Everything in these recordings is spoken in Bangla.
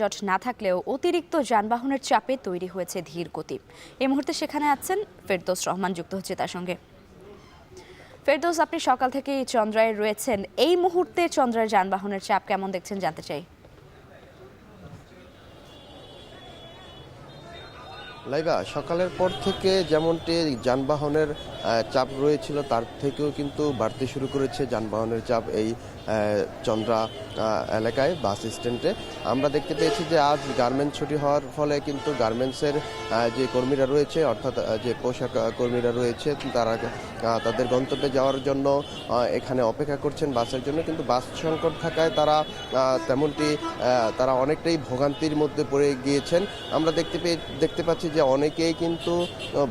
জট না থাকলেও অতিরিক্ত যানবাহনের চাপে তৈরি হয়েছে ধীর গতি। এই মুহূর্তে সেখানে আছেন ফেরদৌস রহমান, যুক্ত হচ্ছে তার সঙ্গে। ফেরদৌস, আপনি সকাল থেকেই চন্দ্রায় রয়েছেন, এই মুহূর্তে চন্দ্রায় যানবাহনের চাপ কেমন দেখছেন জানতে চাই। লাইবা, সকালের পর থেকে যেমনটি যানবাহনের চাপ রয়েছিল তার থেকেও কিন্তু বাড়তে শুরু করেছে যানবাহনের চাপ এই চন্দ্রা এলাকায় বাস স্ট্যান্ডে। আমরা দেখতে পেয়েছি যে আজ গার্মেন্টস ছুটি হওয়ার ফলে কিন্তু গার্মেন্টসের যে কর্মীরা রয়েছে, অর্থাৎ যে পোশাক কর্মীরা রয়েছে, তারা তাদের গন্তব্যে যাওয়ার জন্য এখানে অপেক্ষা করছেন বাসের জন্য। কিন্তু বাস সংকট থাকায় তেমনটি তারা অনেকটাই ভোগান্তির মধ্যে পড়ে গিয়েছেন। আমরা দেখতে পাচ্ছি যে অনেকেই কিন্তু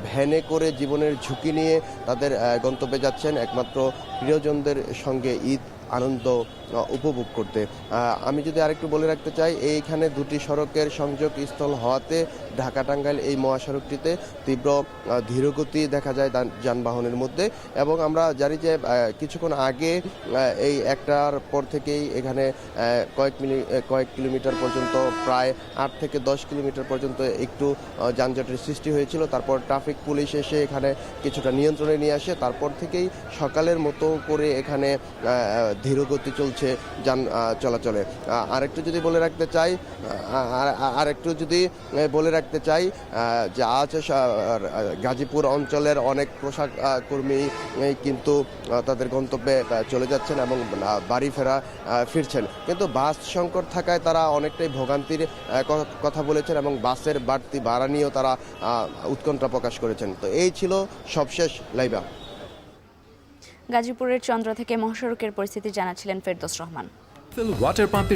ভ্যানে করে জীবনের ঝুঁকি নিয়ে তাদের গন্তব্যে যাচ্ছেন একমাত্র প্রিয়জনদের সঙ্গে ঈদ আনন্দ উপভোগ করতে। আমি যদি আরেকটু বলে রাখতে চাই, এইখানে দুটি সড়কের সংযোগ স্থল হওয়াতে ঢাকা টাঙ্গাইল এই মহাসড়কটিতে তীব্র ধীরগতি দেখা যায় যানবাহনের মধ্যে। এবং আমরা জানি যে কিছুক্ষণ আগে এই একটার পর থেকেই এখানে কয়েক কিলোমিটার পর্যন্ত, প্রায় 8 থেকে 10 কিলোমিটার পর্যন্ত একটু যানজটের সৃষ্টি হয়েছিল। তারপর ট্রাফিক পুলিশ এসে এখানে কিছুটা নিয়ন্ত্রণে নিয়ে আসে। তারপর থেকেই সকালের মতো করে এখানে ধীরগতি চলছে যান চলাচলে। আরেকটু যদি বলে রাখতে চাই যে আজ গাজীপুর অঞ্চলের অনেক পোশাক কর্মী কিন্তু তাদের গন্তব্যে চলে যাচ্ছেন এবং বাড়ি ফিরছেন। কিন্তু বাস সংকট থাকায় তারা অনেকটাই ভোগান্তির কথা বলেছেন এবং বাসের বাড়তি ভাড়া নিয়েও তারা উৎকণ্ঠা প্রকাশ করেছেন। তো এই ছিল সবশেষ লাইভা। গাজীপুরের চন্দ্রা থেকে মহাসড়কের পরিস্থিতি জানাচ্ছিলেন ফেরদৌস রহমান। ওয়াটার পাম্পের